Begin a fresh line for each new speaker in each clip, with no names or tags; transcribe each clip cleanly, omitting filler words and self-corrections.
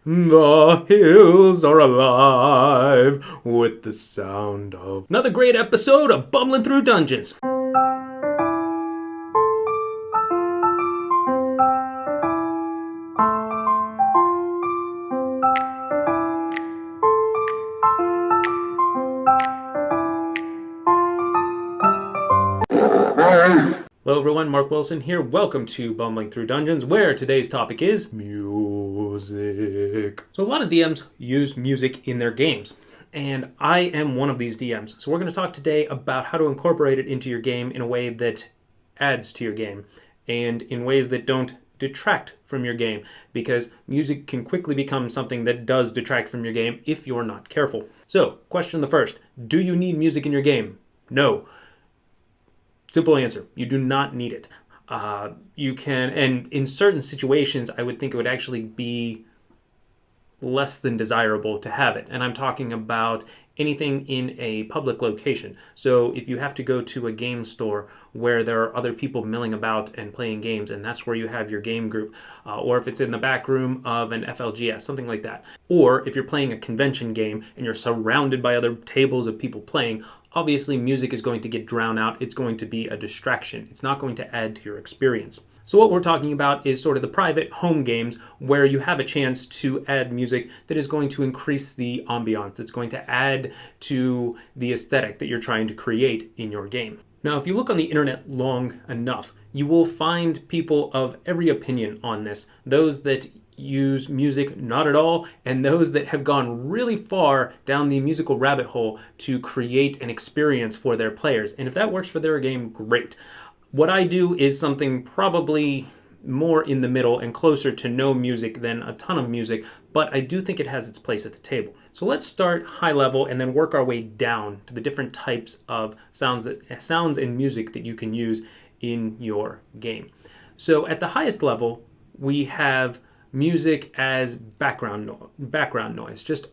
The hills are alive with the sound of another great episode of Bumbling Through Dungeons. Hello everyone, Mark Wilson here. Welcome to Bumbling Through Dungeons, where today's topic is music. So a lot of DMs use music in their games, and I am one of these DMs. So we're going to talk today about how to incorporate it into your game in a way that adds to your game, and in ways that don't detract from your game, because music can quickly become something that does detract from your game if you're not careful. So, question the first, do you need music in your game? No. Simple answer, you do not need it. You can, and in certain situations, I would think it would actually be less than desirable to have it. And I'm talking about anything in a public location. So if you have to go to a game store where there are other people milling about and playing games, and that's where you have your game group, or if it's in the back room of an FLGS, something like that. Or if you're playing a convention game and you're surrounded by other tables of people playing, obviously music is going to get drowned out. It's going to be a distraction. It's not going to add to your experience. So what we're talking about is sort of the private home games where you have a chance to add music that is going to increase the ambiance. It's going to add to the aesthetic that you're trying to create in your game. Now, if you look on the internet long enough, you will find people of every opinion on this. Those that use music not at all, and those that have gone really far down the musical rabbit hole to create an experience for their players. And if that works for their game, great. What I do is something probably more in the middle and closer to no music than a ton of music, but I do think it has its place at the table. So let's start high level and then work our way down to the different types of sounds and music that you can use in your game. So at the highest level, we have music as background noise, just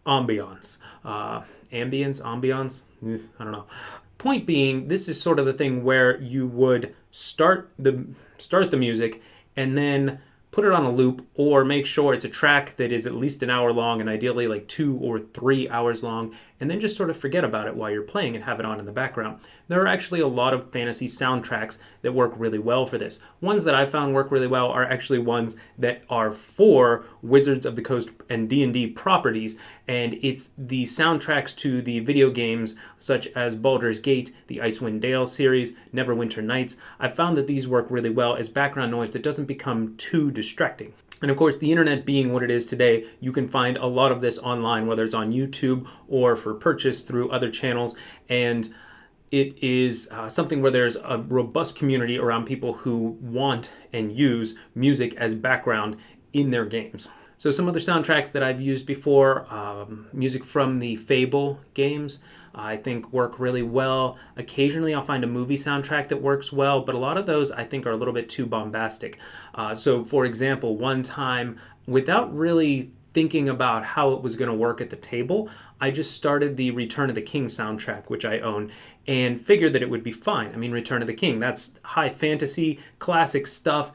ambiance. Ambiance? I don't know. Point being, this is sort of the thing where you would start the music and then put it on a loop, or make sure it's a track that is at least an hour long and ideally like 2 or 3 hours long, and then just sort of forget about it while you're playing and have it on in the background. There are actually a lot of fantasy soundtracks that work really well for this. Ones that I've found work really well are actually ones that are for Wizards of the Coast and D&D properties, and it's the soundtracks to the video games such as Baldur's Gate, the Icewind Dale series, Neverwinter Nights. I've found that these work really well as background noise that doesn't become too distracting. And of course, the internet being what it is today, you can find a lot of this online, whether it's on YouTube or for purchase through other channels. And it is something where there's a robust community around people who want and use music as background in their games. So some other soundtracks that I've used before, music from the Fable games, I think work really well. Occasionally I'll find a movie soundtrack that works well, but a lot of those I think are a little bit too bombastic. So for example, one time, without really thinking about how it was going to work at the table, I just started the Return of the King soundtrack, which I own, and figured that it would be fine. I mean, Return of the King, that's high fantasy, classic stuff.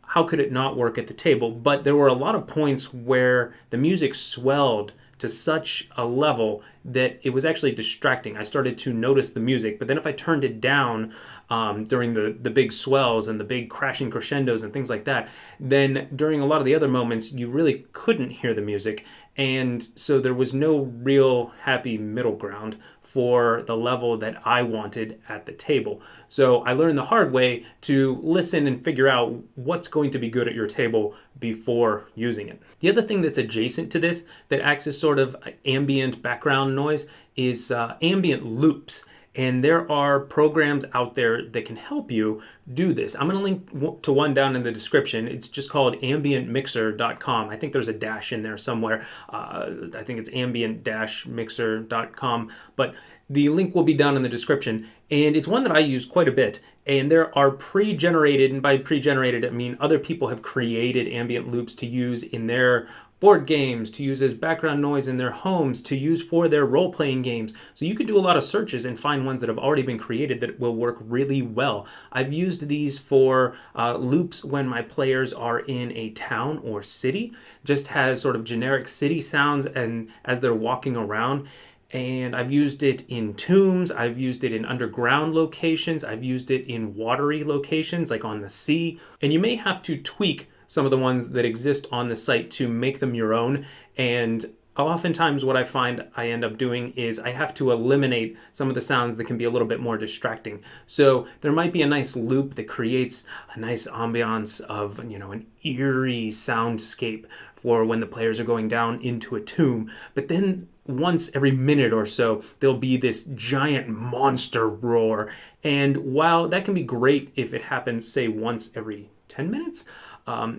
How could it not work at the table? But there were a lot of points where the music swelled to such a level that it was actually distracting. I started to notice the music, but then if I turned it down during the big swells and the big crashing crescendos and things like that, then during a lot of the other moments, you really couldn't hear the music. And so there was no real happy middle ground for the level that I wanted at the table. So I learned the hard way to listen and figure out what's going to be good at your table before using it. The other thing that's adjacent to this that acts as sort of ambient background noise is ambient loops. And there are programs out there that can help you do this. I'm going to link to one down in the description. It's just called ambientmixer.com. I think there's a dash in there somewhere. I think it's ambient-mixer.com. But the link will be down in the description. And it's one that I use quite a bit. And there are pre-generated, and by pre-generated I mean other people have created ambient loops to use in their board games, to use as background noise in their homes, to use for their role-playing games. So you could do a lot of searches and find ones that have already been created that will work really well. I've used these for loops when my players are in a town or city, just has sort of generic city sounds and as they're walking around. And I've used it in tombs, I've used it in underground locations, I've used it in watery locations like on the sea. And you may have to tweak some of the ones that exist on the site to make them your own. And oftentimes what I find I end up doing is I have to eliminate some of the sounds that can be a little bit more distracting. So there might be a nice loop that creates a nice ambiance of, an eerie soundscape for when the players are going down into a tomb. But then once every minute or so, there'll be this giant monster roar. And while that can be great if it happens, say, once every 10 minutes,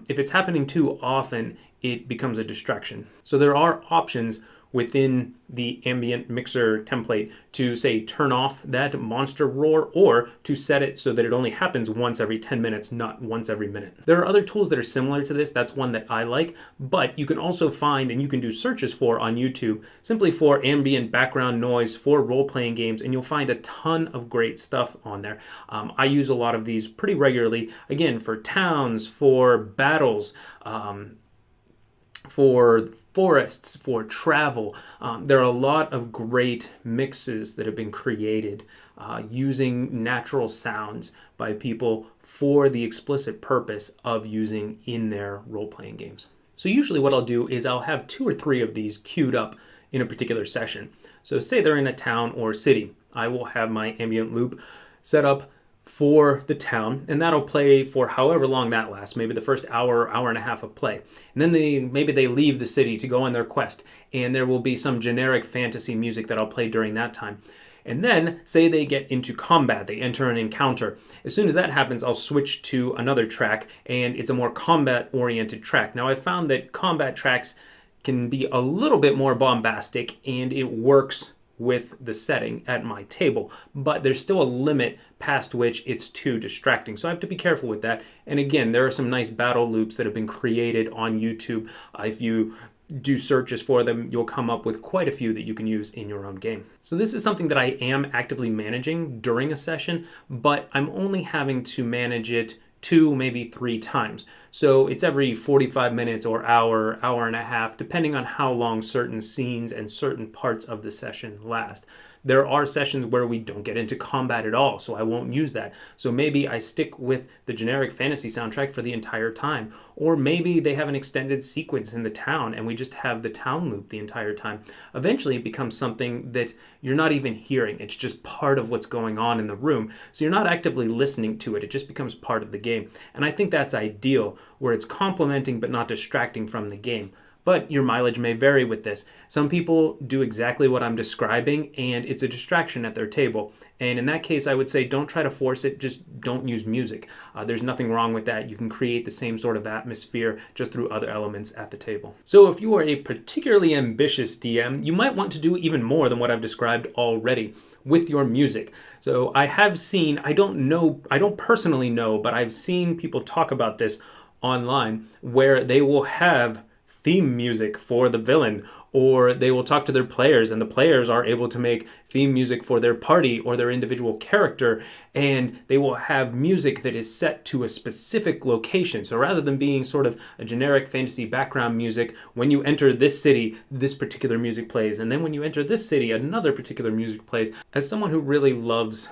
if it's happening too often, it becomes a distraction. So there are options within the ambient mixer template to say turn off that monster roar or to set it so that it only happens once every 10 minutes, not once every minute. There are other tools that are similar to this. That's one that I like, but you can also find and you can do searches for on YouTube simply for ambient background noise for role-playing games, and you'll find a ton of great stuff on there. I use a lot of these pretty regularly, again, for towns, for battles, for forests, for travel. There are a lot of great mixes that have been created using natural sounds by people for the explicit purpose of using in their role-playing games. So usually what I'll do is I'll have 2 or 3 of these queued up in a particular session. So say they're in a town or city. I will have my ambient loop set up for the town, and that'll play for however long that lasts, maybe the first hour, hour and a half of play. And then maybe they leave the city to go on their quest, and there will be some generic fantasy music that I'll play during that time. And then, say they get into combat, they enter an encounter. As soon as that happens, I'll switch to another track, and it's a more combat-oriented track. Now, I've found that combat tracks can be a little bit more bombastic, and it works with the setting at my table, but there's still a limit past which it's too distracting. So I have to be careful with that. And again, there are some nice battle loops that have been created on YouTube. If you do searches for them, you'll come up with quite a few that you can use in your own game. So this is something that I am actively managing during a session, but I'm only having to manage it 2, maybe 3 times. So it's every 45 minutes or hour, hour and a half, depending on how long certain scenes and certain parts of the session last. There are sessions where we don't get into combat at all, so I won't use that. So maybe I stick with the generic fantasy soundtrack for the entire time. Or maybe they have an extended sequence in the town and we just have the town loop the entire time. Eventually it becomes something that you're not even hearing. It's just part of what's going on in the room. So you're not actively listening to it. It just becomes part of the game. And I think that's ideal, where it's complementing but not distracting from the game. But your mileage may vary with this. Some people do exactly what I'm describing and it's a distraction at their table. And in that case, I would say don't try to force it, just don't use music. There's nothing wrong with that. You can create the same sort of atmosphere just through other elements at the table. So if you are a particularly ambitious DM, you might want to do even more than what I've described already with your music. So I have seen, I don't personally know, but I've seen people talk about this online where they will have theme music for the villain, or they will talk to their players and the players are able to make theme music for their party or their individual character, and they will have music that is set to a specific location. So rather than being sort of a generic fantasy background music, when you enter this city, this particular music plays, and then when you enter this city, another particular music plays. As someone who really loves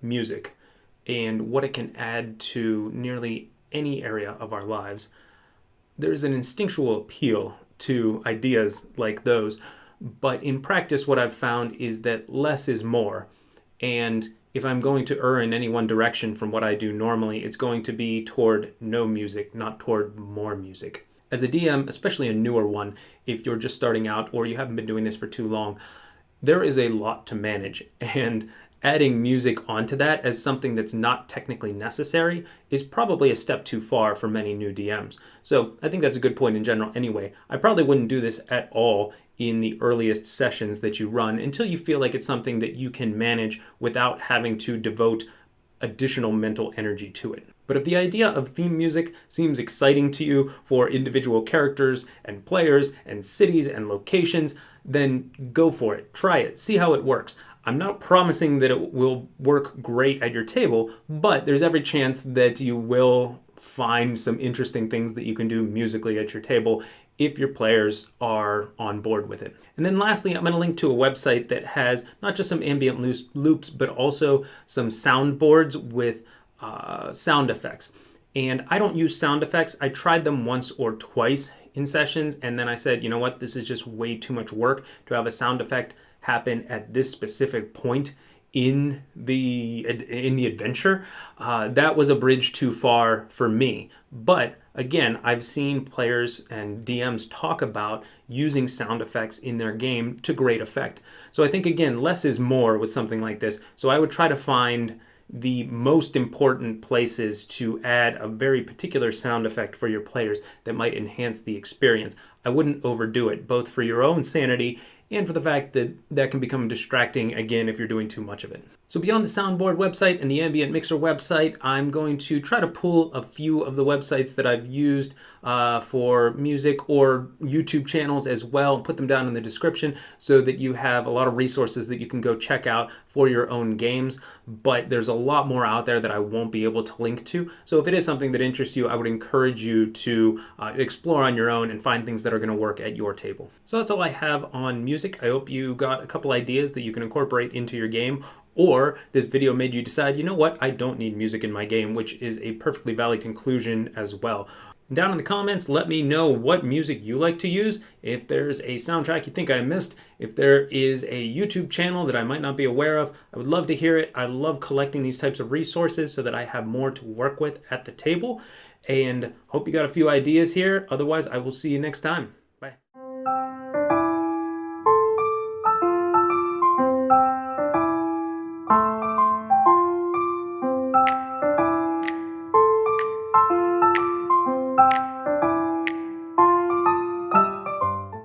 music and what it can add to nearly any area of our lives, there's an instinctual appeal to ideas like those, but in practice what I've found is that less is more, and if I'm going to err in any one direction from what I do normally, it's going to be toward no music, not toward more music. As a DM, especially a newer one, if you're just starting out or you haven't been doing this for too long, there is a lot to manage, and adding music onto that as something that's not technically necessary is probably a step too far for many new DMs. So I think that's a good point in general anyway. I probably wouldn't do this at all in the earliest sessions that you run until you feel like it's something that you can manage without having to devote additional mental energy to it. But if the idea of theme music seems exciting to you for individual characters and players and cities and locations, then go for it. Try it. See how it works. I'm not promising that it will work great at your table, but there's every chance that you will find some interesting things that you can do musically at your table if your players are on board with it. And then lastly, I'm going to link to a website that has not just some ambient loops, but also some soundboards with sound effects. And I don't use sound effects. I tried them once or twice in sessions, and then I said, you know what, this is just way too much work to have a sound effect happen at this specific point in the adventure. That was a bridge too far for me. But again, I've seen players and DMs talk about using sound effects in their game to great effect. So I think, again, less is more with something like this. So I would try to find the most important places to add a very particular sound effect for your players that might enhance the experience. I wouldn't overdo it, both for your own sanity and for the fact that that can become distracting, again, if you're doing too much of it. So beyond the soundboard website and the ambient mixer website, I'm going to try to pull a few of the websites that I've used for music or YouTube channels as well, and put them down in the description so that you have a lot of resources that you can go check out for your own games. But there's a lot more out there that I won't be able to link to. So if it is something that interests you, I would encourage you to explore on your own and find things that are going to work at your table. So that's all I have on music. I hope you got a couple ideas that you can incorporate into your game, or this video made you decide, you know what, I don't need music in my game, which is a perfectly valid conclusion as well. Down in the comments, let me know what music you like to use, if there's a soundtrack you think I missed, if there is a YouTube channel that I might not be aware of. I would love to hear it. I love collecting these types of resources so that I have more to work with at the table, and hope you got a few ideas here. Otherwise, I will see you next time.